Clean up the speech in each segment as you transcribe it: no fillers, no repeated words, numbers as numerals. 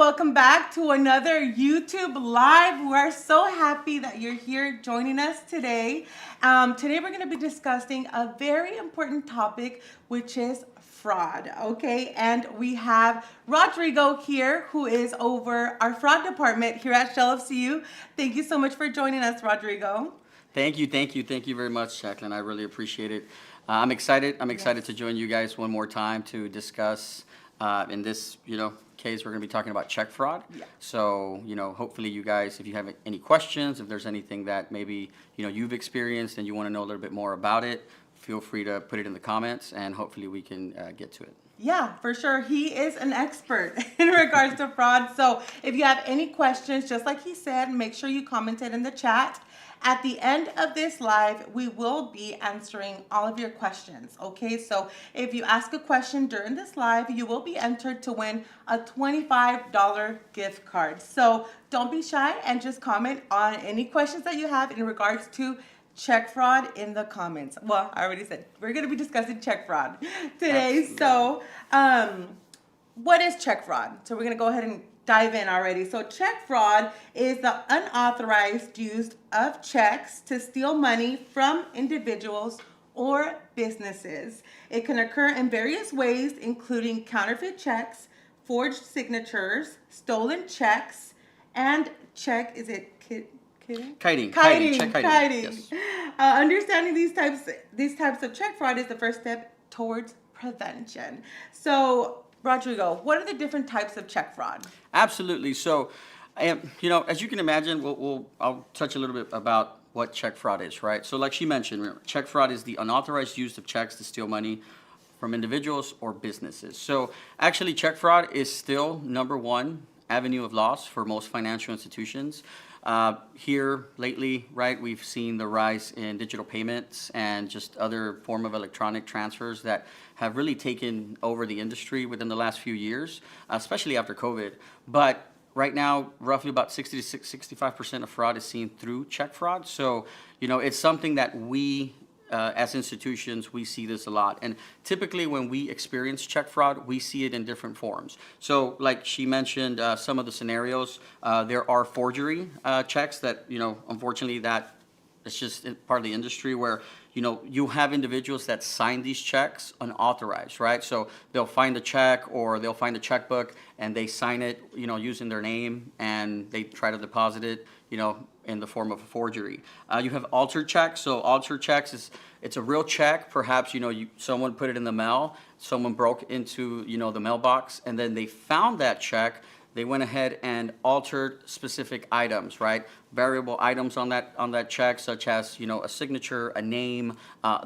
welcome back to another YouTube Live. We are so happy that you're here joining us today. Today we're going to be discussing a very important topic, which is fraud, okay? And we have Rodrigo here, who is over our fraud department here at Shell FCU. Thank you so much for joining us, Rodrigo. Thank you very much, Jacqueline. I really appreciate it. I'm excited to join you guys one more time to discuss. In this, case, we're going to be talking about check fraud. Yeah. So, hopefully you guys, if you have any questions, if there's anything that maybe, you've experienced and you want to know a little bit more about it, feel free to put it in the comments and hopefully we can get to it. Yeah, for sure. He is an expert in regards to fraud. So if you have any questions, just like he said, make sure you comment it in the chat. At the end of this live, we will be answering all of your questions, okay? So if you ask a question during this live, you will be entered to win a $25 gift card. So don't be shy and just comment on any questions that you have in regards to check fraud in the comments. Well, I already said we're going to be discussing check fraud today. Absolutely. So what is check fraud? So we're going to go ahead and dive in already. So check fraud is the unauthorized use of checks to steal money from individuals or businesses. It can occur in various ways, including counterfeit checks, forged signatures, stolen checks, and check, is it Kiting. Yes. Understanding these types of check fraud is the first step towards prevention. So Rodrigo, what are the different types of check fraud? Absolutely. So, as you can imagine, I'll touch a little bit about what check fraud is, right? So like she mentioned, check fraud is the unauthorized use of checks to steal money from individuals or businesses. So actually, check fraud is still number one avenue of loss for most financial institutions. Here lately, right, we've seen the rise in digital payments and just other form of electronic transfers that have really taken over the industry within the last few years, especially after COVID. But right now, roughly about 60 to 65% of fraud is seen through check fraud. So, it's something that we as institutions, we see this a lot. And typically when we experience check fraud, we see it in different forms. So like she mentioned, some of the scenarios, there are forgery checks that, unfortunately that it's just part of the industry where, you have individuals that sign these checks unauthorized, right? So they'll find a check or they'll find a checkbook and they sign it, using their name and they try to deposit it, in the form of a forgery. You have altered checks. So altered checks it's a real check. Perhaps, someone put it in the mail, someone broke into, the mailbox and then they found that check. They went ahead and altered specific items, right? Variable items on that check, such as, a signature, a name,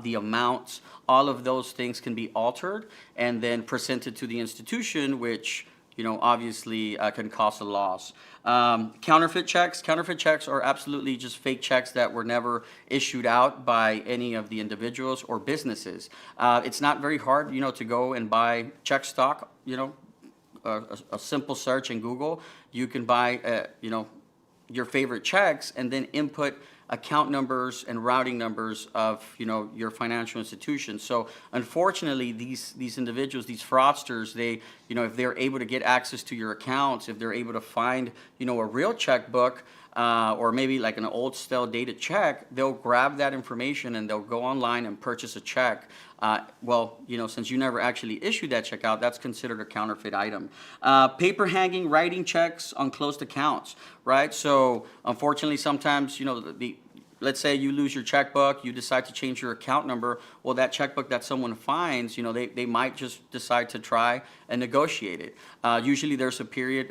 the amounts. All of those things can be altered and then presented to the institution, which, obviously can cause a loss. Counterfeit checks are absolutely just fake checks that were never issued out by any of the individuals or businesses. It's not very hard, to go and buy check stock, a simple search in Google. You can buy, your favorite checks and then input account numbers and routing numbers of, your financial institution. So unfortunately, these individuals, these fraudsters, they, if they're able to get access to your accounts, if they're able to find, a real checkbook, or maybe like an old stale dated check, they'll grab that information and they'll go online and purchase a check. Since you never actually issued that check out, that's considered a counterfeit item. Paper hanging, writing checks on closed accounts, right? So unfortunately, sometimes, let's say you lose your checkbook, you decide to change your account number. Well, that checkbook that someone finds, they might just decide to try and negotiate it. Usually there's a period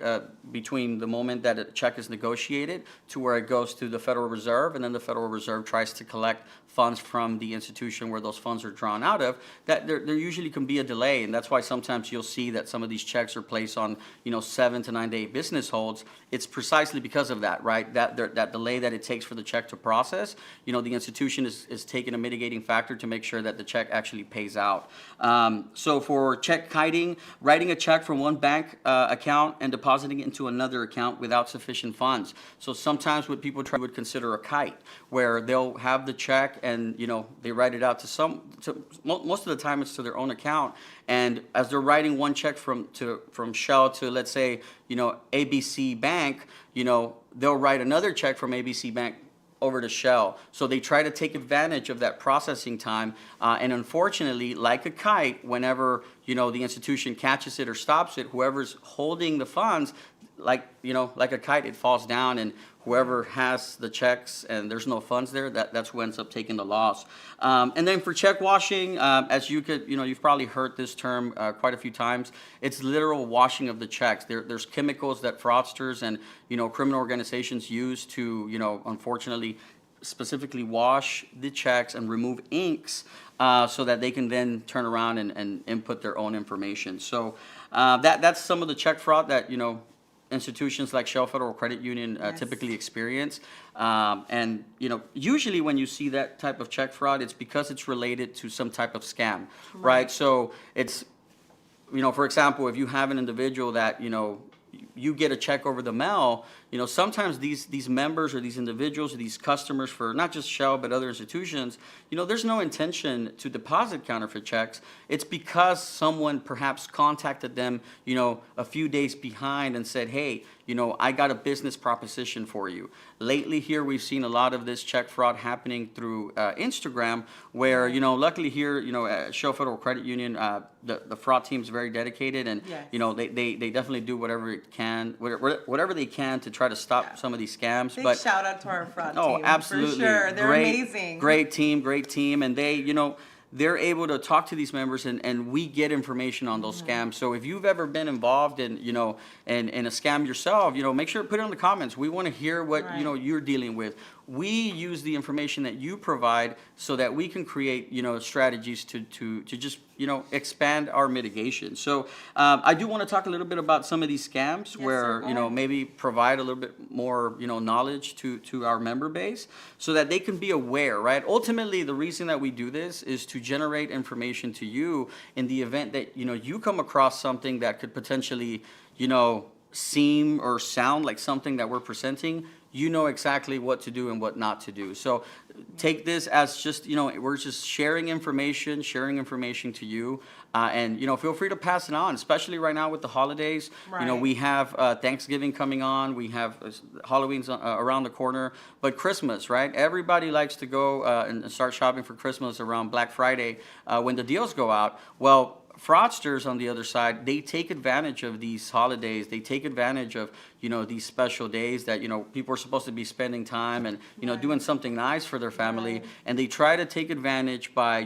between the moment that a check is negotiated to where it goes to the Federal Reserve, and then the Federal Reserve tries to collect funds from the institution where those funds are drawn out of. That there usually can be a delay, and that's why sometimes you'll see that some of these checks are placed on 7 to 9 day business holds. It's precisely because of that, right? That delay that it takes for the check to process. The institution is taking a mitigating factor to make sure that the check actually pays out. So for check kiting, writing a check from one bank account and depositing it into another account without sufficient funds. So sometimes what people would consider a kite, where they'll have the check and, they write it out most of the time it's to their own account. And as they're writing one check from Shell to, let's say, ABC Bank, they'll write another check from ABC Bank over to Shell. So they try to take advantage of that processing time. And unfortunately, like a kite, whenever, the institution catches it or stops it, whoever's holding the funds, like a kite, it falls down, and whoever has the checks and there's no funds there, that's who ends up taking the loss. And then for check washing, as you've probably heard this term quite a few times, it's literal washing of the checks. There's chemicals that fraudsters and, criminal organizations use to, unfortunately, specifically wash the checks and remove inks so that they can then turn around and input their own information. So that's some of the check fraud that, institutions like Shell Federal Credit Union typically experience. And, usually when you see that type of check fraud, it's because it's related to some type of scam, right? So it's, for example, if you have an individual that, you get a check over the mail, sometimes these members or these individuals or these customers for not just Shell but other institutions, there's no intention to deposit counterfeit checks. It's because someone perhaps contacted them, a few days behind and said, hey, I got a business proposition for you. Lately here, we've seen a lot of this check fraud happening through Instagram, where, luckily here, at Shell Federal Credit Union, the fraud team is very dedicated, and, they definitely do whatever they can to try to stop some of these scams. Big shout out to our fraud team. Oh, absolutely. For sure. They're amazing. Great team. And they're able to talk to these members, and we get information on those scams. So if you've ever been involved in, in a scam yourself, make sure to put it in the comments. We want to hear what, you're dealing with. We use the information that you provide so that we can create, strategies to just, expand our mitigation. So I do want to talk a little bit about some of these scams where, maybe provide a little bit more, knowledge to our member base so that they can be aware, right? Ultimately, the reason that we do this is to generate information to you in the event that, you come across something that could potentially, seem or sound like something that we're presenting. You know exactly what to do and what not to do. So take this as just, we're just sharing information to you. And, feel free to pass it on, especially right now with the holidays. Right. We have Thanksgiving coming on. We have Halloween's around the corner. But Christmas, right? Everybody likes to go and start shopping for Christmas around Black Friday when the deals go out. Well, fraudsters on the other side, they take advantage of these holidays. They take advantage of, these special days that, people are supposed to be spending time and, doing something nice for their family. And they try to take advantage by,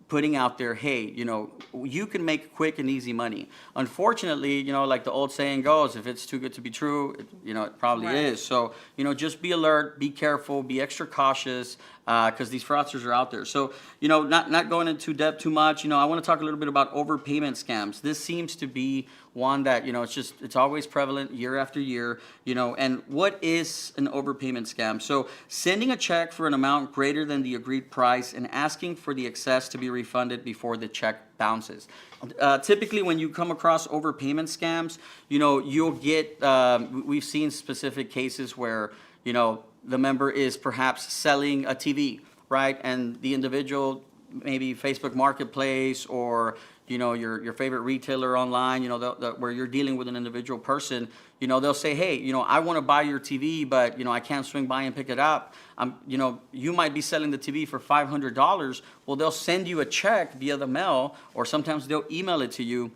putting out there, hey, you can make quick and easy money. Unfortunately, like the old saying goes, if it's too good to be true, it probably is. So, just be alert, be careful, be extra cautious, because these fraudsters are out there. So, not going into depth too much, I want to talk a little bit about overpayment scams. This seems to be one that, it's always prevalent year after year, and what is an overpayment scam? So sending a check for an amount greater than the agreed price and asking for the excess to be refunded before the check bounces. Typically, when you come across overpayment scams, you'll get, we've seen specific cases where, the member is perhaps selling a TV, right? And the individual, maybe Facebook Marketplace or, your favorite retailer online, where you're dealing with an individual person, they'll say, hey, I want to buy your TV, but, I can't swing by and pick it up. You might be selling the TV for $500. Well, they'll send you a check via the mail, or sometimes they'll email it to you,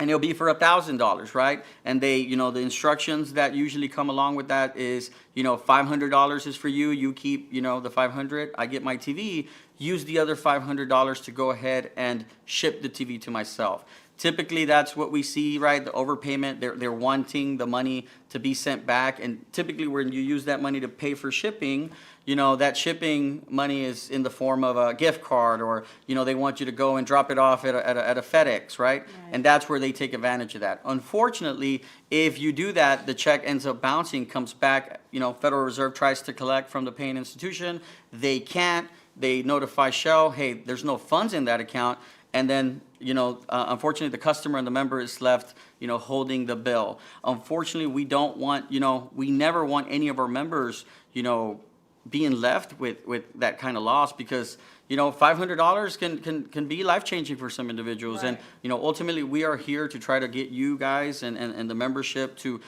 and it'll be for $1,000, right? And they, the instructions that usually come along with that is, $500 is for you. You keep, the 500. I get my TV. Use the other $500 to go ahead and ship the TV to myself. Typically, that's what we see, right? The overpayment. They're wanting the money to be sent back, and typically, when you use that money to pay for shipping, that shipping money is in the form of a gift card, or they want you to go and drop it off at a FedEx, right? And that's where they take advantage of that. Unfortunately, if you do that, the check ends up bouncing, comes back. Federal Reserve tries to collect from the paying institution. They can't. They notify Shell, hey, there's no funds in that account. And then, unfortunately, the customer and the member is left, holding the bill. Unfortunately, we don't want, we never want any of our members, being left with that kind of loss, because $500 can be life changing for some individuals. And Right. ultimately we are here to try to get you guys and the membership to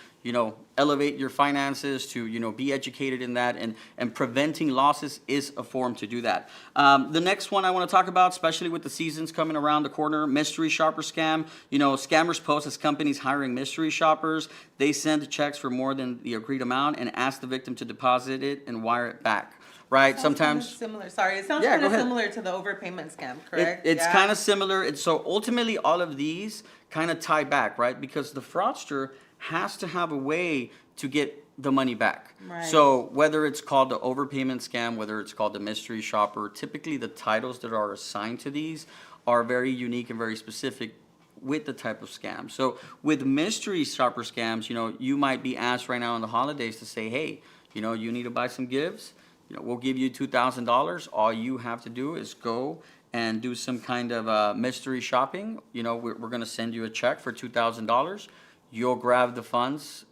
elevate your finances, to be educated in that, and preventing losses is a form to do that. The next one I want to talk about, especially with the seasons coming around the corner, mystery shopper scam. Scammers pose as companies hiring mystery shoppers. They send checks for more than the agreed amount and ask the victim to deposit it and wire it back. Right? Sounds kinda Sometimes. similar. Sorry, it sounds Yeah, kind go of ahead. similar to the overpayment scam, correct? It's Yeah. kind of similar. So ultimately, all of these kind of tie back, right? Because the fraudster has to have a way to get the money back. Right. So whether it's called the overpayment scam, whether it's called the mystery shopper, typically the titles that are assigned to these are very unique and very specific with the type of scam. So with mystery shopper scams, you might be asked right now in the holidays to say, hey, you need to buy some gifts. We'll give you $2,000. All you have to do is go and do some kind of mystery shopping. We're going to send you a check for $2,000. You'll grab the funds,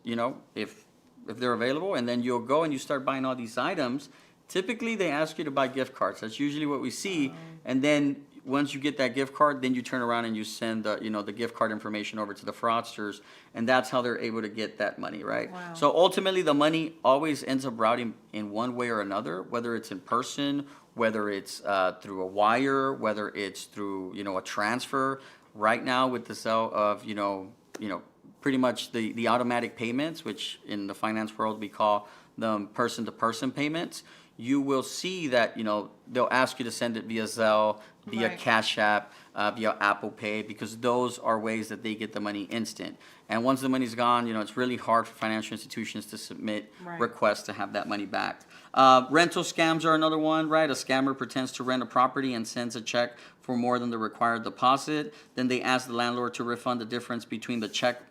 if they're available, and then you'll go and you start buying all these items. Typically, they ask you to buy gift cards. That's usually what we see. And then once you get that gift card, then you turn around and you send the gift card information over to the fraudsters, and that's how they're able to get that money, right? Wow. So ultimately, the money always ends up routing in one way or another, whether it's in person, whether it's through a wire, whether it's through a transfer. Right now, with the sale of pretty much the automatic payments, which in the finance world we call them person-to-person payments, you will see that they'll ask you to send it via Zelle, via Right. Cash App, via Apple Pay, because those are ways that they get the money instant. And once the money's gone, it's really hard for financial institutions to submit Right. requests to have that money back. Rental scams are another one, right? A scammer pretends to rent a property and sends a check for more than the required deposit. Then they ask the landlord to refund the difference between the check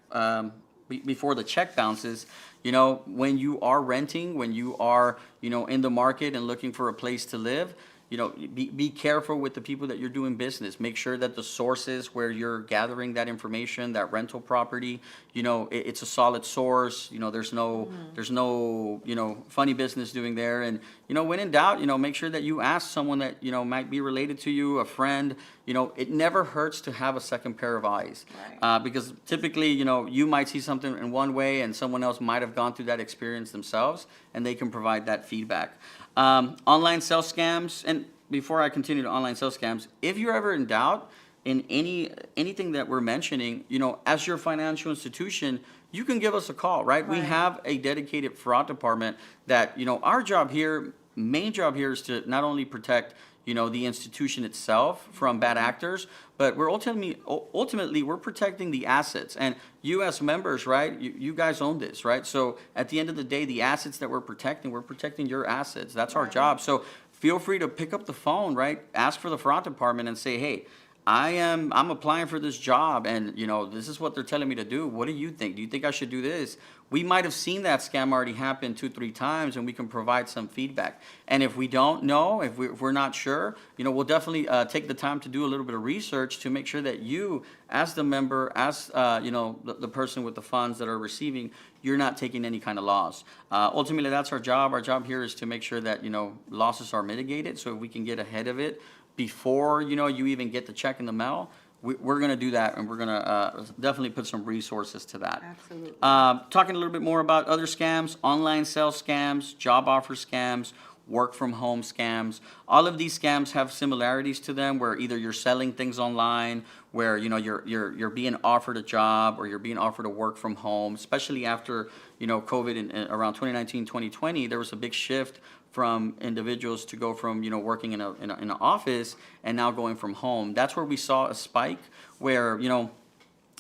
before the check bounces. When you are renting, when you are in the market and looking for a place to live, be careful with the people that you're doing business. Make sure that the sources where you're gathering that information, that rental property, it's a solid source. There's no funny business doing there. And when in doubt, make sure that you ask someone that might be related to you, a friend. It never hurts to have a second pair of eyes. Right. Because typically, you might see something in one way and someone else might have gone through that experience themselves, and they can provide that feedback. Online sales scams, and before I continue to online sales scams, if you're ever in doubt in anything that we're mentioning, as your financial institution, you can give us a call, right? We Right. have a dedicated fraud department that, our job here, main job here is to not only protect the institution itself from bad actors, but we're ultimately we're protecting the assets. And you as members, right, you guys own this, right? So at the end of the day, the assets that we're protecting your assets. That's our Right. job. So feel free to pick up the phone, right? Ask for the fraud department and say, hey, I'm applying for this job, and this is what they're telling me to do. What do you think? Do you think I should do this? We might have seen that scam already happen 2-3 times, and we can provide some feedback. And if we don't know, if we're not sure, we'll definitely take the time to do a little bit of research to make sure that you, as the member, as the person with the funds that are receiving, you're not taking any kind of loss. Ultimately, that's our job. Our job here is to make sure that losses are mitigated, so if we can get ahead of it before you even get the check in the mail, we're going to do that, and we're going to definitely put some resources to that. Absolutely. Talking a little bit more about other scams, online sales scams, job offer scams, work from home scams. All of these scams have similarities to them, where either you're selling things online, where you're being offered a job, or you're being offered to work from home. Especially after COVID in around 2019, 2020, there was a big shift from individuals to go from working in an office and now going from home. That's where we saw a spike, where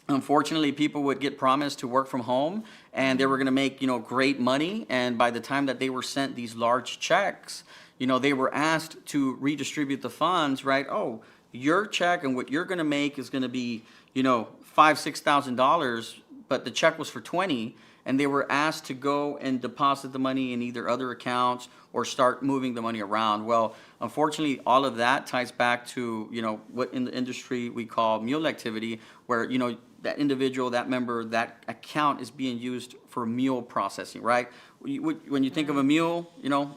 unfortunately people would get promised to work from home, and they were going to make great money, and by the time that they were sent these large checks, they were asked to redistribute the funds, right? Oh, your check and what you're going to make is going to be $5,000-$6,000, but the check was for 20, and they were asked to go and deposit the money in either other accounts or start moving the money around. Well, unfortunately, all of that ties back to what in the industry we call mule activity, where that individual, that member, that account is being used for meal processing, right? When you think of a mule,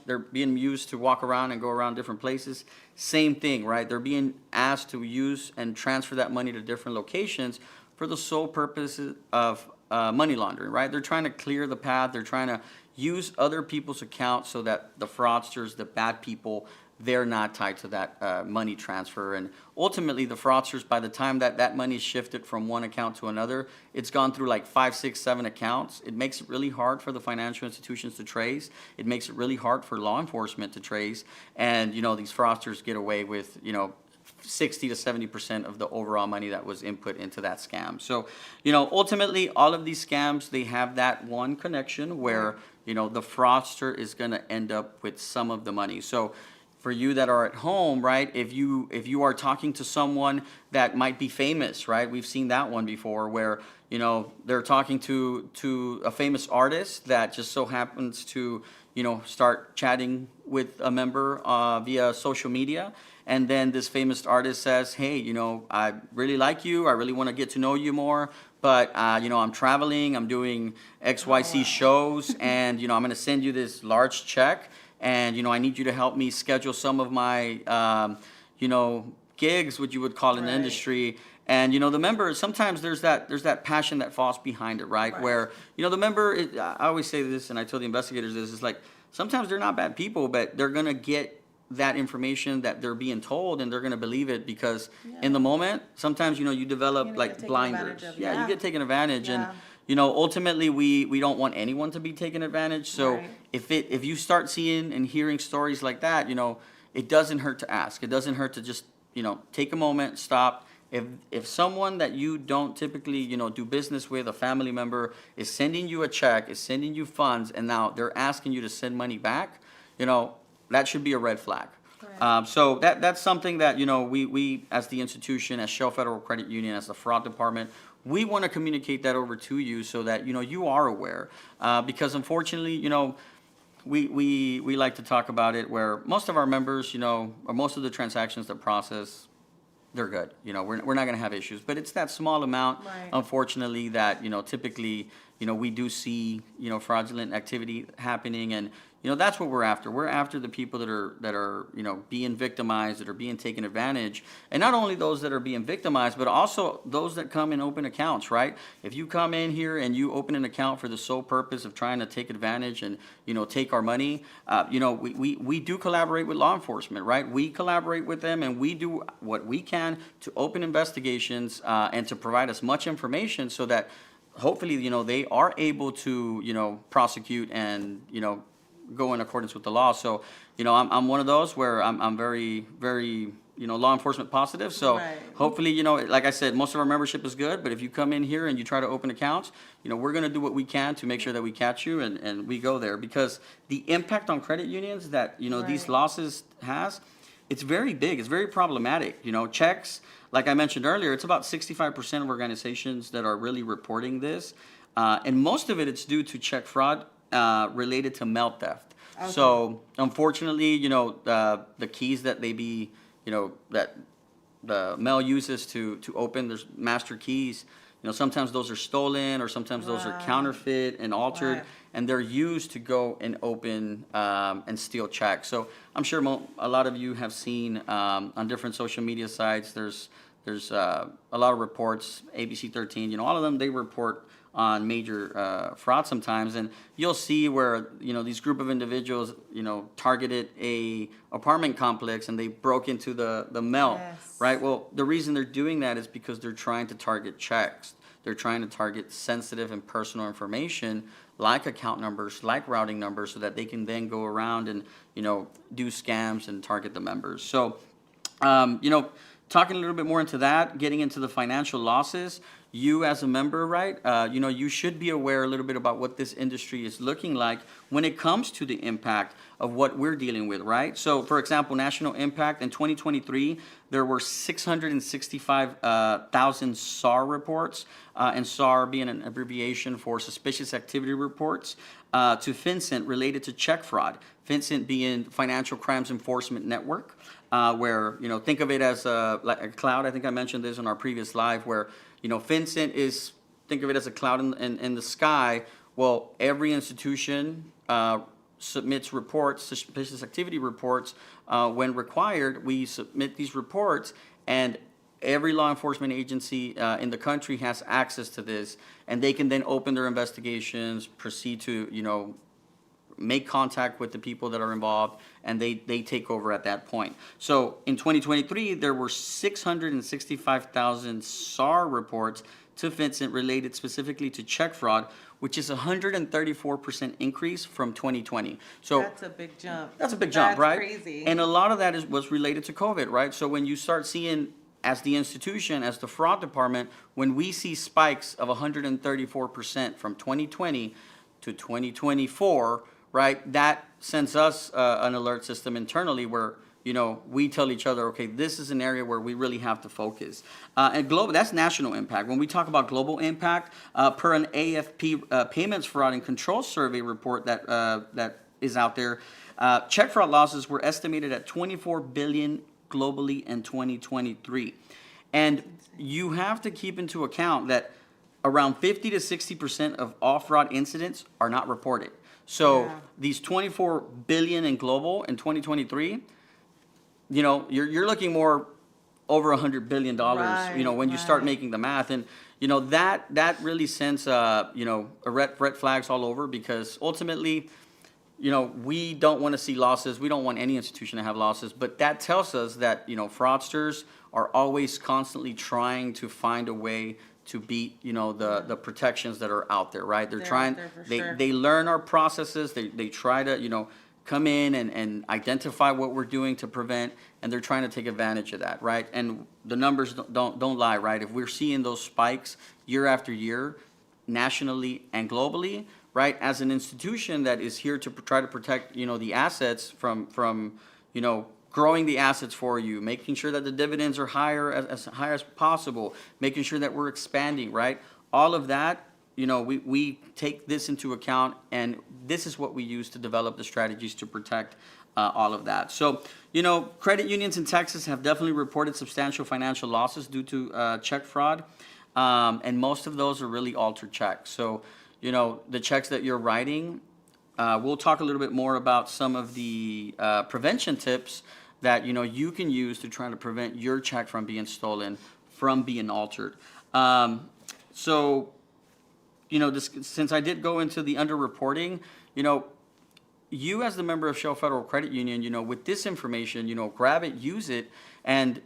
they're being used to walk around and go around different places. Same thing, right? They're being asked to use and transfer that money to different locations for the sole purpose of money laundering, right? They're trying to clear the path. They're trying to use other people's accounts so that the fraudsters, the bad people, they're not tied to that money transfer. And ultimately, the fraudsters, by the time that money is shifted from one account to another, it's gone through like 5, 6, 7 accounts. It makes it really hard for the financial institutions to trace. It makes it really hard for law enforcement to trace. And, these fraudsters get away with, 60 to 70% of the overall money that was input into that scam. So, ultimately, all of these scams, they have that one connection where, the fraudster is going to end up with some of the money. So, for you that are at home, right, if you are talking to someone that might be famous, right, we've seen that one before where, they're talking to a famous artist that just so happens to, start chatting with a member via social media. And then this famous artist says, hey, I really like you. I really want to get to know you more. But, I'm traveling. I'm doing XYZ shows. And, I'm going to send you this large check. And, I need you to help me schedule some of my, gigs, what you would call in the industry. And, the member, sometimes there's that passion that falls behind it, right? Where, the member, I always say this, and I tell the investigators this, is like, sometimes they're not bad people, but they're going to get that information that they're being told, and they're going to believe it because in the moment, sometimes, you develop like blinders. You get taken advantage. And, ultimately, we don't want anyone to be taken advantage. So if you start seeing and hearing stories like that, it doesn't hurt to ask. It doesn't hurt to just, take a moment, stop. If someone that you don't typically, do business with, a family member, is sending you a check, is sending you funds, and now they're asking you to send money back, that should be a red flag. So that's something that, we as the institution, as Shell Federal Credit Union, as the fraud department, we want to communicate that over to you so that, you are aware. Because unfortunately, we like to talk about it where most of our members, or most of the transactions that process, they're good. We're not going to have issues. But it's that small amount, unfortunately, that, typically, we do see, fraudulent activity happening. And, that's what we're after. We're after the people that are, being victimized, that are being taken advantage. And not only those that are being victimized, but also those that come and open accounts, right? If you come in here and you open an account for the sole purpose of trying to take advantage and, take our money, we do collaborate with law enforcement, right? We collaborate with them and we do what we can to open investigations and to provide as much information so that hopefully, they are able to, prosecute and, go in accordance with the law. So, I'm one of those where I'm very, very, law enforcement positive. So hopefully, like I said, most of our membership is good. But if you come in here and you try to open accounts, we're going to do what we can to make sure that we catch you and we go there. Because the impact on credit unions that, these losses has, it's very big. It's very problematic. Checks, like I mentioned earlier, it's about 65% of organizations that are really reporting this. And most of it's due to check fraud related to mail theft. So unfortunately, the keys that that the mail uses to open, there's master keys. Sometimes those are stolen or sometimes those are counterfeit and altered. And they're used to go and open and steal checks. So I'm sure a lot of you have seen on different social media sites, there's a lot of reports, ABC 13, all of them, they report on major fraud sometimes. And you'll see where, these group of individuals, targeted a apartment complex and they broke into the mail, right? Well, the reason they're doing that is because they're trying to target checks. They're trying to target sensitive and personal information like account numbers, like routing numbers, so that they can then go around and, do scams and target the members. So, talking a little bit more into that, getting into the financial losses, you as a member, right, you should be aware a little bit about what this industry is looking like when it comes to the impact of what we're dealing with, right? So, for example, national impact in 2023, there were 665,000 SAR reports, and SAR being an abbreviation for suspicious activity reports, to FinCEN related to check fraud. FinCEN being Financial Crimes Enforcement Network, where, think of it as like a cloud. I think I mentioned this in our previous live, where FinCEN is, think of it as a cloud in the sky. Well, every institution submits reports, suspicious activity reports. When required, we submit these reports, and every law enforcement agency in the country has access to this, and they can then open their investigations, proceed to, make contact with the people that are involved, and they take over at that point. So in 2023, there were 665,000 SAR reports to FinCEN related specifically to check fraud, which is a 134% increase from 2020. So That's a big jump. that's a big jump, right? Crazy. And a lot of that was related to COVID, right? So when you start seeing, as the institution, as the fraud department, when we see spikes of 134% from 2020 to 2024, right, that sends us an alert system internally where, we tell each other, okay, this is an area where we really have to focus. And global, that's national impact. When we talk about global impact, per an AFP payments fraud and control survey report that is out there, check fraud losses were estimated at 24 billion globally in 2023. And you have to keep into account that around 50 to 60% of all fraud incidents are not reported. So Yeah. these 24 billion in global in 2023, you're looking more over $100 billion, when you start Right. making the math. And, that really sends, red flags all over, because ultimately, we don't want to see losses. We don't want any institution to have losses. But that tells us that, fraudsters are always constantly trying to find a way to beat, the protections that are out there, right? They're out there for sure. They learn our processes. They try to, come in and identify what we're doing to prevent, and they're trying to take advantage of that, right? And the numbers don't lie, right? If we're seeing those spikes year after year, nationally and globally, right? As an institution that is here to try to protect, the assets from growing the assets for you, making sure that the dividends are higher as high as possible, making sure that we're expanding, right? All of that, we take this into account, and this is what we use to develop the strategies to protect all of that. So, credit unions in Texas have definitely reported substantial financial losses due to check fraud, and most of those are really altered checks. So, the checks that you're writing, we'll talk a little bit more about some of the prevention tips that you can use to try to prevent your check from being stolen, from being altered. So, since I did go into the underreporting, you as the member of Shell Federal Credit Union, with this information, grab it, use it, and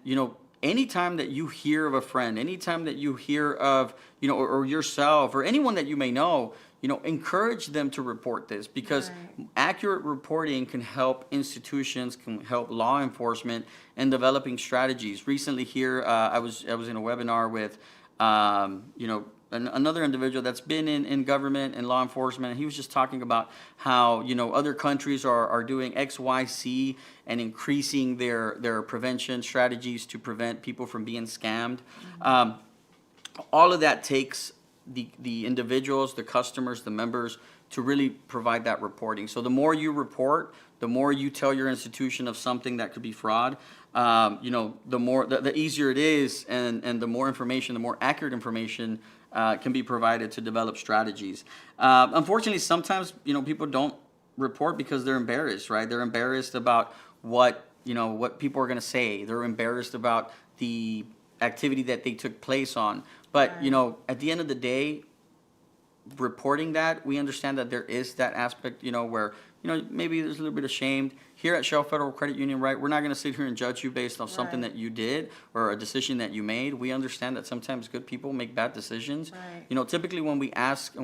anytime that you hear of a friend, anytime that you hear of, or yourself or anyone that you may know, encourage them to report this, because Right. accurate reporting can help institutions, can help law enforcement in developing strategies. Recently here, I was in a webinar with, another individual that's been in government and law enforcement, and he was just talking about how, other countries are doing X, Y, C, and increasing their prevention strategies to prevent people from being scammed. All of that takes the individuals, the customers, the members to really provide that reporting. So the more you report, the more you tell your institution of something that could be fraud, the easier it is, and the more information, the more accurate information can be provided to develop strategies. Unfortunately, sometimes people don't report because they're embarrassed, right? They're embarrassed about what people are going to say. They're embarrassed about the activity that they took place on. But Right. at the end of the day, reporting that, we understand that there is that aspect, where maybe there's a little bit of shame. Here at Shell Federal Credit Union, right, we're not going to sit here and judge you based on something Right. that you did or a decision that you made. We understand that sometimes good people make bad decisions. Right. Typically when we ask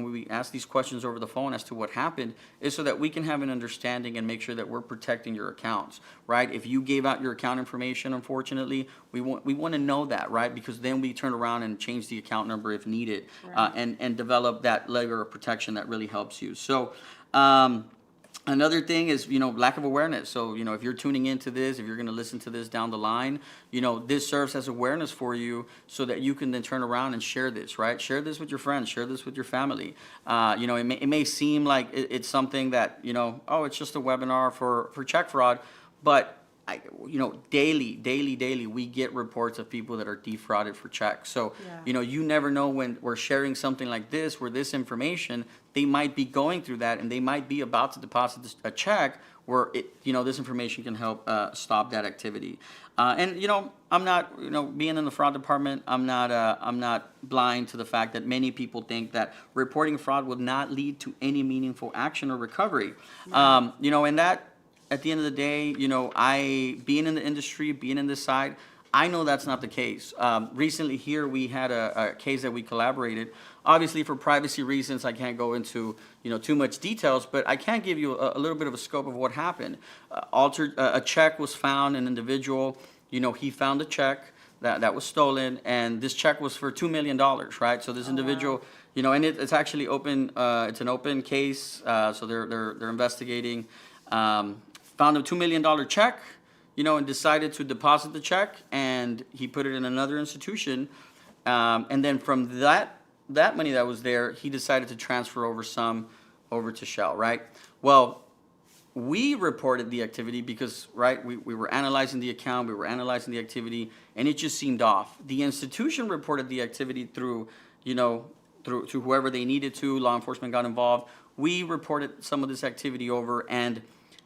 these questions over the phone as to what happened, is so that we can have an understanding and make sure that we're protecting your accounts, right? If you gave out your account information, unfortunately, we want to know that, right? Because then we turn around and change the account number if needed, Right. and develop that layer of protection that really helps you. So, another thing is, lack of awareness. So, if you're tuning into this, if you're going to listen to this down the line, this serves as awareness for you, so that you can then turn around and share this, right? Share this with your friends, share this with your family. It may seem like it's something that, oh, it's just a webinar for check fraud, but daily, we get reports of people that are defrauded for checks. So, Yeah. you never know when we're sharing something like this, where this information, they might be going through that and they might be about to deposit a check where this information can help stop that activity. And I'm not, being in the fraud department, I'm not blind to the fact that many people think that reporting fraud will not lead to any meaningful action or recovery. And that, at the end of the day, I, being in the industry, being in this side, I know that's not the case. Recently here, we had a case that we collaborated. Obviously, for privacy reasons, I can't go into, too much details, but I can give you a little bit of a scope of what happened. A check was found, an individual, he found a check that was stolen, and this check was for $2 million, right? So this individual, and it's actually open, it's an open case, so they're investigating. Found a $2 million check, and decided to deposit the check, and he put it in another institution. And then from that money that was there, he decided to transfer over to Shell, right? Well, we reported the activity because, right, we were analyzing the account, we were analyzing the activity, and it just seemed off. The institution reported the activity through whoever they needed to. Law enforcement got involved. We reported some of this activity over, and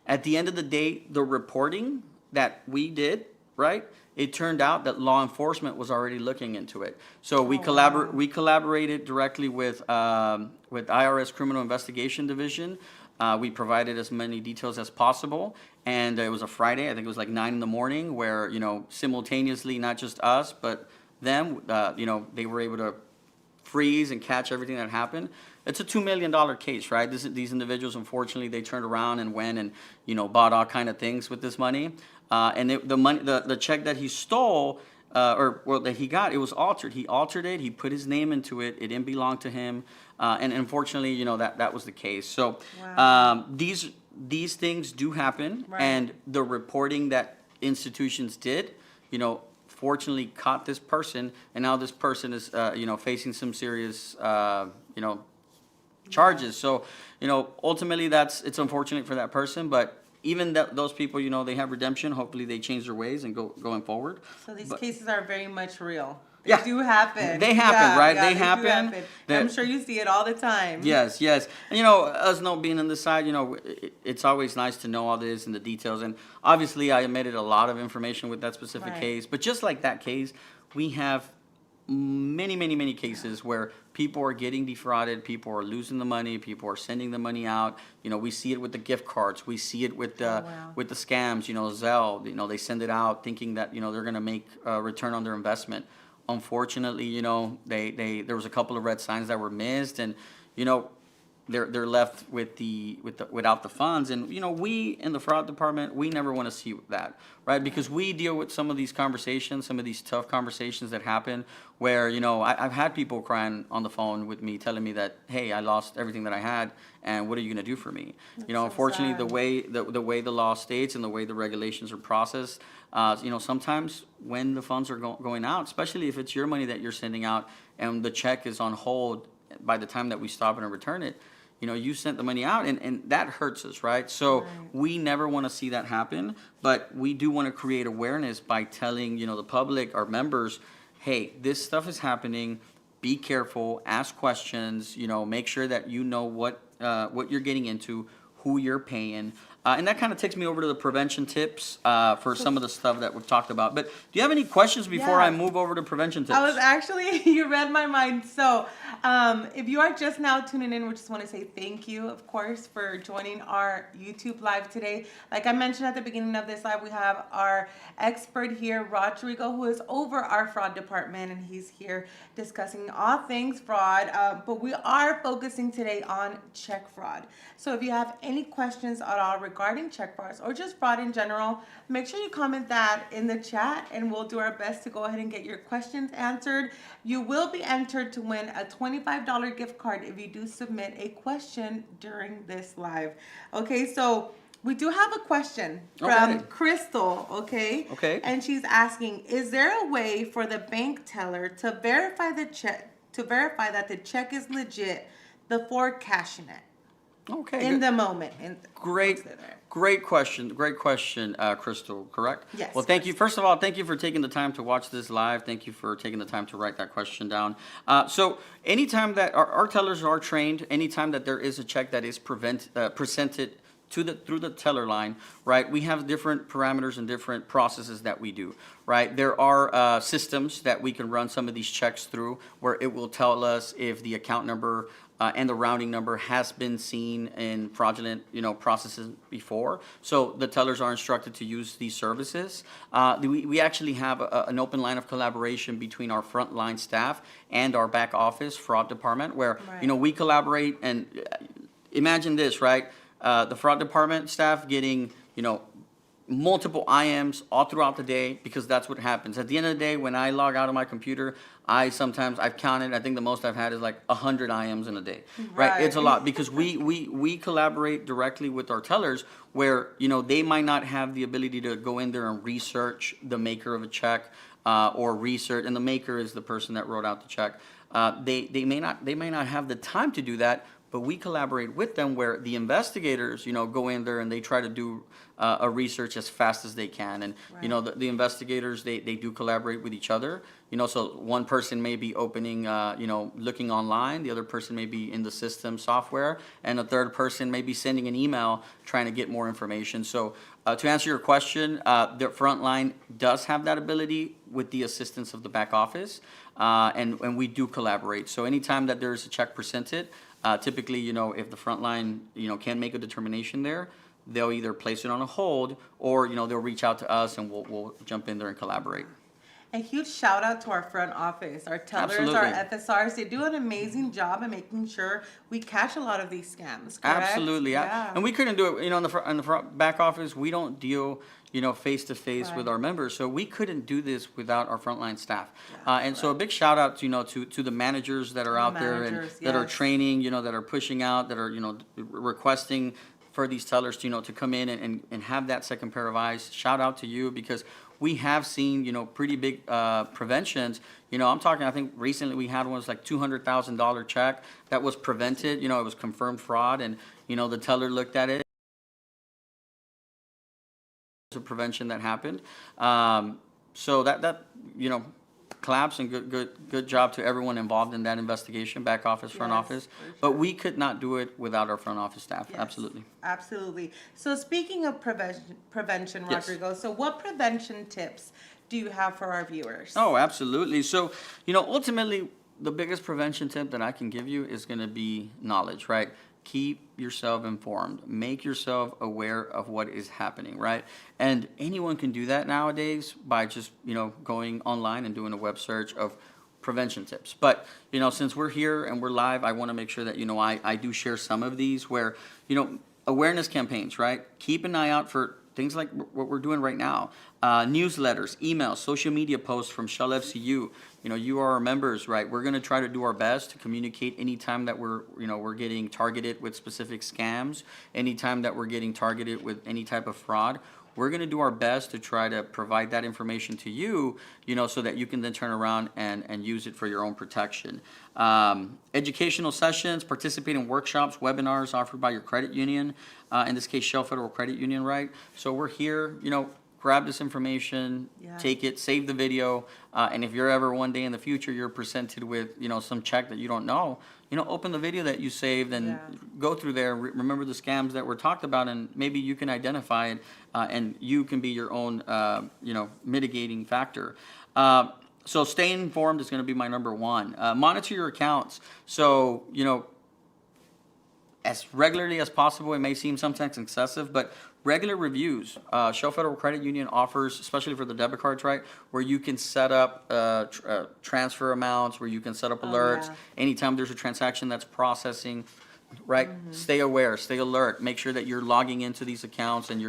at the end of the day, the reporting that we did, right, it turned out that law enforcement was already looking into it. So we collaborated directly with IRS Criminal Investigation Division. We provided as many details as possible, and it was a Friday. I think it was like 9 a.m, where simultaneously, not just us but them, they were able to freeze and catch everything that happened. It's a $2 million case, right? These individuals, unfortunately, they turned around and went and bought all kind of things with this money. And the check that he stole, that he got, it was altered. He altered it. He put his name into it. It didn't belong to him. And unfortunately, that was the case. So these things do happen, Right. and the reporting that institutions did, fortunately caught this person, and now this person is facing some serious charges. So ultimately it's unfortunate for that person, but even those people, they have redemption. Hopefully they change their ways and going forward. So these cases are very much real. They Yeah. do happen. They happen, right? They do happen. I'm sure you see it all the time. Yes. And us being on this side, it's always nice to know all this and the details. And obviously I omitted a lot of information with that specific Right. case. But just like that case, we have many cases where people are getting defrauded, people are losing the money, people are sending the money out. We see it with the gift cards, we see it with the with the scams. Zelle, they send it out thinking that they're going to make a return on their investment. Unfortunately, there was a couple of red signs that were missed, and they're left without the funds. And we in the fraud department, we never want to see that, right? Because we deal with some of these conversations, some of these tough conversations that happen where I've had people crying on the phone with me, telling me that, hey, I lost everything that I had, and what are you going to do for me? so Unfortunately, sad. the way the law states and the way the regulations are processed, sometimes when the funds are going out, especially if it's your money that you're sending out and the check is on hold by the time that we stop and return it, you sent the money out, and that hurts us, right? So Right. we never want to see that happen, but we do want to create awareness by telling, the public, our members, hey, this stuff is happening. Be careful, ask questions, make sure that what you're getting into, who you're paying. And that kind of takes me over to the prevention tips for some of the stuff that we've talked about. But do you have any questions before Yeah. I move over to prevention tips? I was actually, you read my mind. So if you are just now tuning in, we just want to say thank you, of course, for joining our YouTube live today. Like I mentioned at the beginning of this live, we have our expert here, Rodrigo, who is over our fraud department, and he's here discussing all things fraud. But we are focusing today on check fraud. So if you have any questions at all regarding check frauds or just fraud in general, make sure you comment that in the chat, and we'll do our best to go ahead and get your questions answered. You will be entered to win a $25 gift card if you do submit a question during this live. Okay, so we do have a question from Okay. Crystal, okay? Okay. And she's asking, is there a way for the bank teller to verify that the check is legit before cashing it? Okay, in good. the moment. Great, great question, Crystal, correct? Yes, Well, thank you. Crystal. First of all, thank you for taking the time to watch this live. Thank you for taking the time to write that question down. So anytime that our tellers are trained, anytime that there is a check that is presented through the teller line, right? We have different parameters and different processes that we do, right? There are systems that we can run some of these checks through where it will tell us if the account number and the routing number has been seen in fraudulent, processes before. So the tellers are instructed to use these services. We actually have an open line of collaboration between our frontline staff and our back office fraud department, where Right. we collaborate. And imagine this, right? The fraud department staff getting, multiple IMs all throughout the day, because that's what happens. At the end of the day, when I log out of my computer, I've counted, I think the most I've had is like 100 IMs in a day, right? It's a Right. lot, because we collaborate directly with our tellers where, they might not have the ability to go in there and research the maker of a check, or research, and the maker is the person that wrote out the check. They may not have the time to do that, but we collaborate with them where the investigators, go in there and they try to do a research as fast as they can. And, Right. the investigators, they do collaborate with each other. So one person may be opening, looking online, the other person may be in the system software, and the third person may be sending an email trying to get more information. So to answer your question, the front line does have that ability with the assistance of the back office, and we do collaborate. So anytime that there's a check presented, typically, if the front line, can't make a determination there, they'll either place it on a hold, or, they'll reach out to us and we'll jump in there and collaborate. A huge shout out to our front office, our tellers, Absolutely. our FSRs. They do an amazing job in making sure we catch a lot of these scams. Correct? Absolutely, yeah. And we couldn't do it, in the front back office, we don't deal, face to face with Right. our members, so we couldn't do this without our frontline staff. Yeah, And so a big shout out, to the managers that are The out there and managers, that are yes. training, that are pushing out, that are, requesting for these tellers to, to come in and have that second pair of eyes. Shout out to you, because we have seen, pretty big preventions. I'm talking, I think recently we had one was like $200,000 check that was prevented. It was confirmed fraud, and, the teller looked at it. A prevention that happened. So that claps, and good job to everyone involved in that investigation, back office, front Yes, office. for But sure. we could not do it without our front office staff. Yes, Absolutely. Absolutely. So speaking of prevention, Yes. Rodrigo, so what prevention tips do you have for our viewers? Oh, absolutely. So, ultimately, the biggest prevention tip that I can give you is going to be knowledge, right? Keep yourself informed. Make yourself aware of what is happening, right? And anyone can do that nowadays by just, going online and doing a web search of prevention tips. But, since we're here and we're live, I want to make sure that, I do share some of these where, awareness campaigns, right? Keep an eye out for things like what we're doing right now. Newsletters, emails, social media posts from Shell FCU. You are our members, right? We're going to try to do our best to communicate anytime that we're getting targeted with specific scams, anytime that we're getting targeted with any type of fraud. We're going to do our best to try to provide that information to you, so that you can then turn around and use it for your own protection. Educational sessions, participate in workshops, webinars offered by your credit union, in this case, Shell Federal Credit Union, right? So we're here, grab this information, Yeah. take it, save the video, and if you're ever one day in the future, you're presented with, some check that you don't know, open the video that you saved and Yeah. go through there, remember the scams that were talked about, and maybe you can identify it, and you can be your own, mitigating factor. So staying informed is going to be my number one. Monitor your accounts. So, as regularly as possible. It may seem sometimes excessive, but regular reviews. Shell Federal Credit Union offers, especially for the debit cards, right, where you can set up transfer amounts, where you can set up alerts. yeah. Anytime there's a transaction that's processing, right? Stay aware, stay alert. Make sure that you're logging into these accounts, and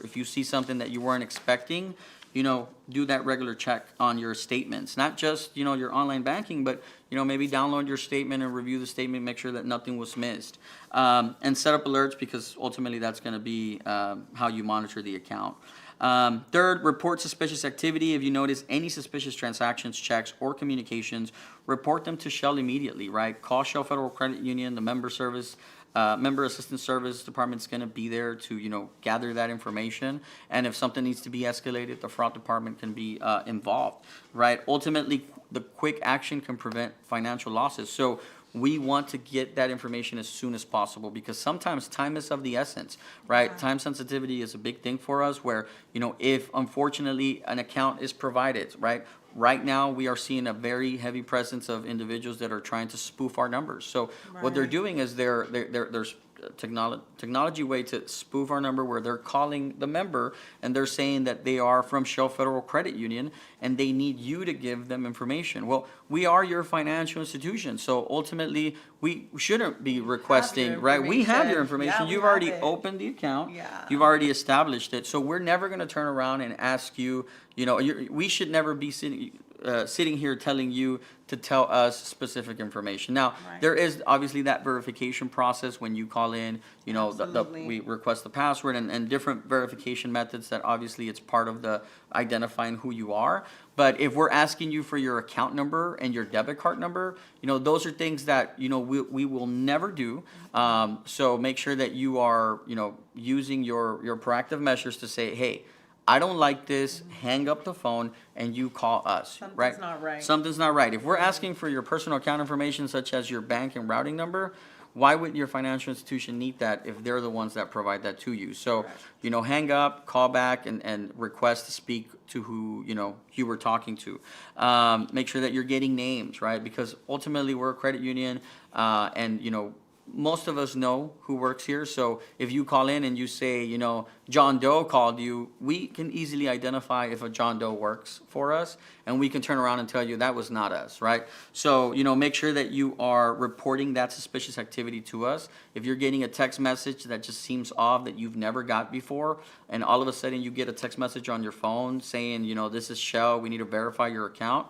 if you see something that you weren't expecting, do that regular check on your statements, not just, your online banking, but, maybe download your statement and review the statement, make sure that nothing was missed. And set up alerts, because ultimately that's going to be how you monitor the account. Third, report suspicious activity. If you notice any suspicious transactions, checks, or communications, report them to Shell immediately, right? Call Shell Federal Credit Union, the member assistance service department's going to be there to, gather that information. And if something needs to be escalated, the fraud department can be involved, right? Ultimately, the quick action can prevent financial losses. So we want to get that information as soon as possible because sometimes time is of the essence, right? Yeah. Time sensitivity is a big thing for us where, if unfortunately an account is provided, right? Right now, we are seeing a very heavy presence of individuals that are trying to spoof our numbers. So what they're Right. doing is there's technology way to spoof our number where they're calling the member and they're saying that they are from Shell Federal Credit Union and they need you to give them information. Well, we are your financial institution, so ultimately we shouldn't be requesting, right? We have your information. Yeah, we You've have already it. opened the account. Yeah. You've already established it. So we're never going to turn around and ask you, we should never be sitting here telling you to tell us specific information. Now, Right. there is obviously that verification process when you call in, Absolutely. we request the password and different verification methods that obviously it's part of the identifying who you are. But if we're asking you for your account number and your debit card number, those are things that, we will never do. So make sure that you are, using your proactive measures to say, hey, I don't like this, hang up the phone, and you call us, right? Something's not right. Something's not right. If we're asking for your personal account information, such as your bank and routing number, why would your financial institution need that if they're the ones that provide that to you? So, hang up, call back, and request to speak to who, you were talking to. Make sure that you're getting names, right? Because ultimately, we're a credit union, and, most of us know who works here. So if you call in and you say, John Doe called you, we can easily identify if a John Doe works for us, and we can turn around and tell you that was not us, right? So, make sure that you are reporting that suspicious activity to us. If you're getting a text message that just seems off that you've never got before, and all of a sudden you get a text message on your phone saying, this is Shell, we need to verify your account,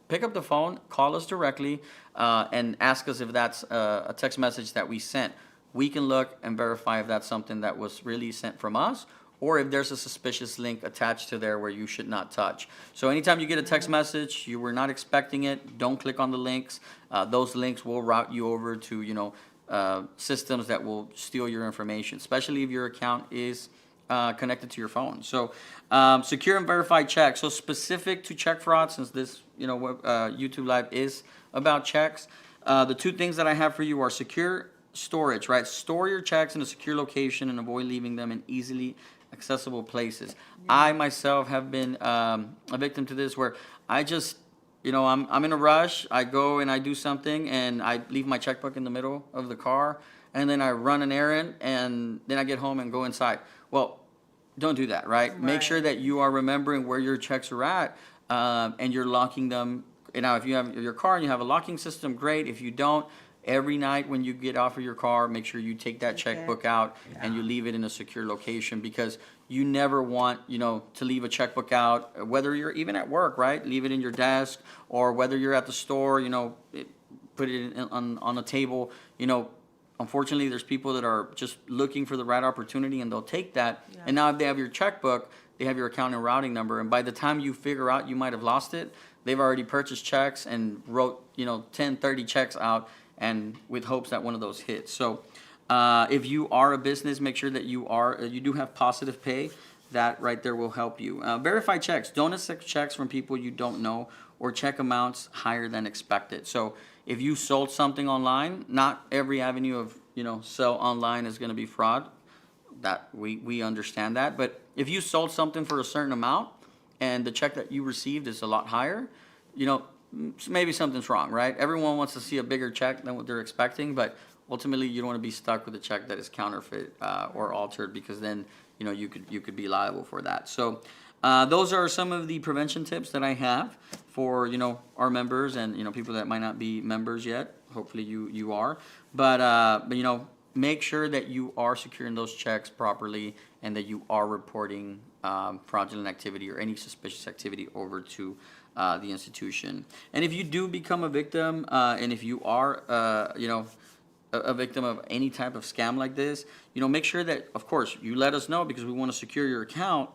pick up the phone, call us directly, and ask us if that's a text message that we sent. We can look and verify if that's something that was really sent from us, or if there's a suspicious link attached to there where you should not touch. So anytime you get a text message, you were not expecting it, don't click on the links. Those links will route you over to, systems that will steal your information, especially if your account is connected to your phone. So secure and verified checks. So specific to check fraud, since this YouTube Live is about checks, the two things that I have for you are secure storage, right? Store your checks in a secure location and avoid leaving them in easily accessible places. I myself have been a victim to this where I just, I'm in a rush. I go and I do something and I leave my checkbook in the middle of the car and then I run an errand and then I get home and go inside. Well, don't do that, right? Make sure that you are remembering where your checks are at, and you're locking them. And now, if you have your car and you have a locking system, great. If you don't, every night when you get off of your car, make sure you take that checkbook out and you leave it in a secure location because you never want, to leave a checkbook out, whether you're even at work, right? Leave it in your desk, or whether you're at the store, put it on a table, Unfortunately, there's people that are just looking for the right opportunity and they'll take that. Yeah. And now if they have your checkbook, they have your account and routing number. And by the time you figure out you might have lost it, they've already purchased checks and wrote, 10, 30 checks out and with hopes that one of those hits. So if you are a business, make sure that you do have positive pay. That right there will help you. Verify checks. Don't accept checks from people you don't know or check amounts higher than expected. So if you sold something online, not every avenue of, sell online is going to be fraud. That we understand that. But if you sold something for a certain amount and the check that you received is a lot higher, maybe something's wrong, right? Everyone wants to see a bigger check than what they're expecting, but ultimately you don't want to be stuck with a check that is counterfeit or altered because then, you could be liable for that. So those are some of the prevention tips that I have for, our members and, people that might not be members yet. Hopefully you are. But make sure that you are securing those checks properly and that you are reporting fraudulent activity or any suspicious activity over to the institution. And if you do become a victim, and if you are, a victim of any type of scam like this, make sure that, of course, you let us know because we want to secure your account.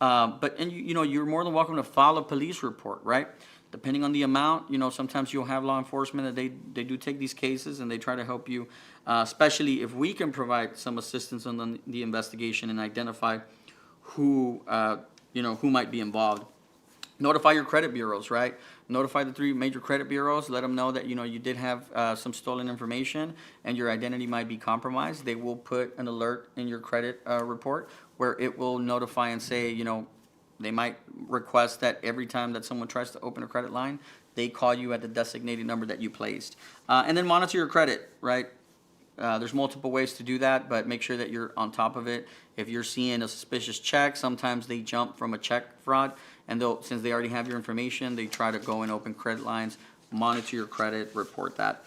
And you know, you're more than welcome to file a police report, right? Depending on the amount, you know, sometimes you'll have law enforcement that they do take these cases and they try to help you, especially if we can provide some assistance on the investigation and identify who, you know, who might be involved. Notify your credit bureaus, right? Notify the 3 major credit bureaus. Let them know that, you know, you did have some stolen information and your identity might be compromised. They will put an alert in your credit report where it will notify and say, you know, they might request that every time that someone tries to open a credit line, they call you at the designated number that you placed. And then monitor your credit, right? There's multiple ways to do that, but make sure that you're on top of it. If you're seeing a suspicious check, sometimes they jump from a check fraud, and since they already have your information, they try to go and open credit lines. Monitor your credit, report that.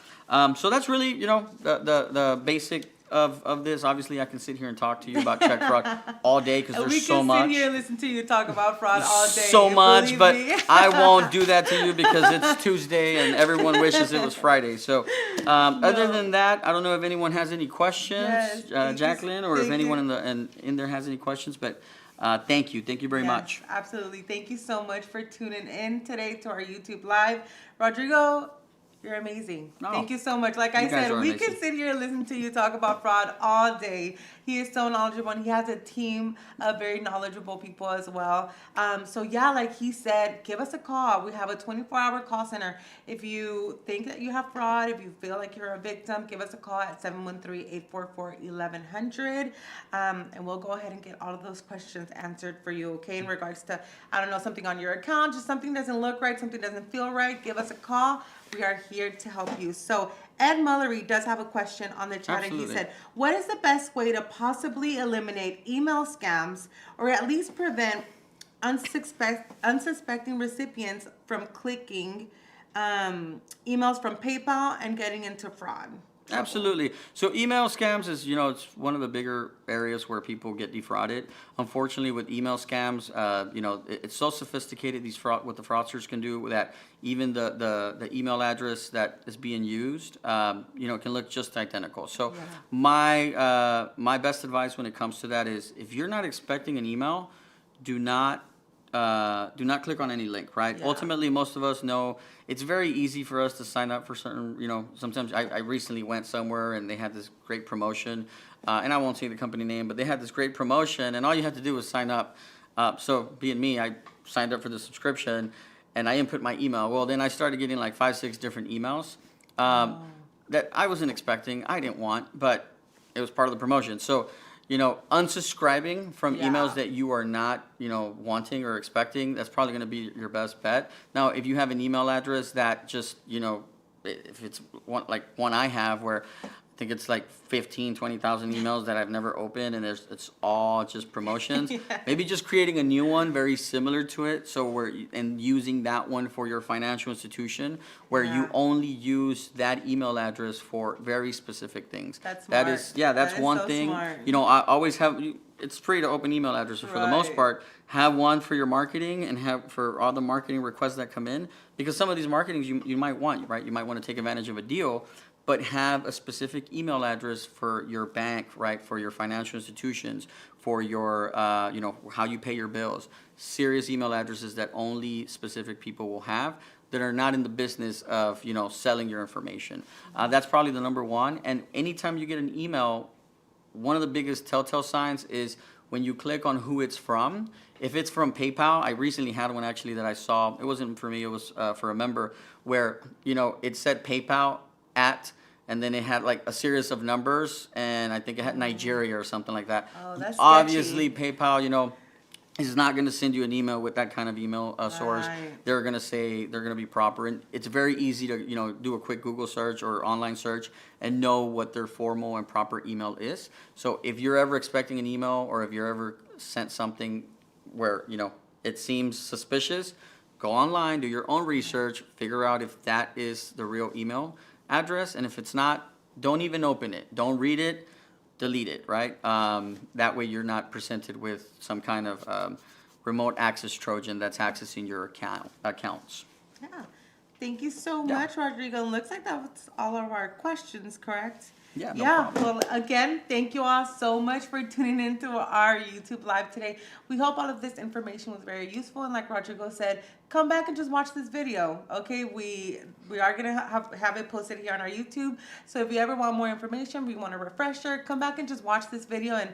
So that's really, you know, the basic of this. Obviously, I can sit here and talk to you about check fraud all day because there's so much. We can sit here and listen to you talk about fraud all day. So much, believe but me. I won't do that to you because it's Tuesday and everyone wishes it was Friday. So, other than that, I don't know if anyone has any questions, Yes, thank you. Jacqueline, or if Thank anyone you. in there has any questions. But thank you very Yes, much. Absolutely. Thank you so much for tuning in today to our YouTube Live. Rodrigo, you're amazing. Oh, Thank you so much. Like I you guys said, are we amazing. can sit here and listen to you talk about fraud all day. He is so knowledgeable, and he has a team of very knowledgeable people as well. So yeah, like he said, give us a call. We have a 24-hour call center. If you think that you have fraud, if you feel like you're a victim, give us a call at 713-844-1100, and we'll go ahead and get all of those questions answered for you. Okay, in regards to, I don't know, something on your account, just something doesn't look right, something doesn't feel right, give us a call. We are here to help you. So Ed Mullery does have a question on the chat. Absolutely. And he said, what is the best way to possibly eliminate email scams or at least prevent unsuspecting recipients from clicking emails from PayPal and getting into fraud? Absolutely. So email scams is, you know, it's one of the bigger areas where people get defrauded. Unfortunately, with email scams, you know, it's so sophisticated, what the fraudsters can do, that even the email address that is being used, you know, can look just identical. So my best advice when it comes to that is, if you're not expecting an email, do not click on any link, right? Yeah. Ultimately, most of us know it's very easy for us to sign up for certain, you know, sometimes I recently went somewhere and they had this great promotion, and I won't say the company name, but they had this great promotion and all you had to do was sign up. So being me, I signed up for the subscription and I input my email. Well, then I started getting like 5-6 different emails that I wasn't expecting, I didn't want, but it was part of the promotion. So, you know, unsubscribing from emails that you are not, you know, wanting or expecting, that's probably going to be your best bet. Now, if you have an email address that just, you know, if it's one I have where I think it's like 15, 20,000 emails that I've never opened and it's all just promotions. Maybe just creating a new one very similar to it, and using that one for your financial institution where you only use that email address for very specific things. That's smart. That's one so thing. smart. You know, I always have, it's free to open email addresses for the most Right. part. Have one for your marketing and have for all the marketing requests that come in, because some of these marketings you might want, right? You might want to take advantage of a deal, but have a specific email address for your bank, right? For your financial institutions, for your, you know, how you pay your bills. Serious email addresses that only specific people will have, that are not in the business of, you know, selling your information. That's probably the number one. And anytime you get an email, one of the biggest telltale signs is when you click on who it's from. If it's from PayPal, I recently had one actually that I saw. It wasn't for me, it was for a member, where, you know, it said PayPal at, and then it had like a series of numbers, and I think it had Nigeria or something like that. Oh, that's Obviously, sketchy. PayPal, you know, is not going to send you an email with that kind of email source. Right. They're going to say they're going to be proper, and it's very easy to, you know, do a quick Google search or online search and know what their formal and proper email is. So if you're ever expecting an email, or if you're ever sent something where, you know, it seems suspicious, go online, do your own research, figure out if that is the real email address, and if it's not, don't even open it. Don't read it. Delete it, right? That way you're not presented with some kind of remote access Trojan that's accessing your accounts. Yeah. Thank you so Yeah. much, Rodrigo. Looks like that was all of our questions, correct? Yeah, no problem. Well, again, thank you all so much for tuning into our YouTube live today. We hope all of this information was very useful. And like Rodrigo said, come back and just watch this video. Okay, we are gonna have it posted here on our YouTube. So if you ever want more information, we want a refresher, come back and just watch this video and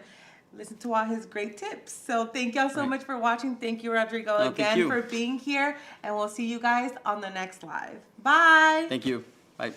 listen to all his great tips. So thank y'all so Right. much for watching. Thank you, Rodrigo, No, thank again you. for being here. And we'll see you guys on the next live. Bye. Thank you. Bye.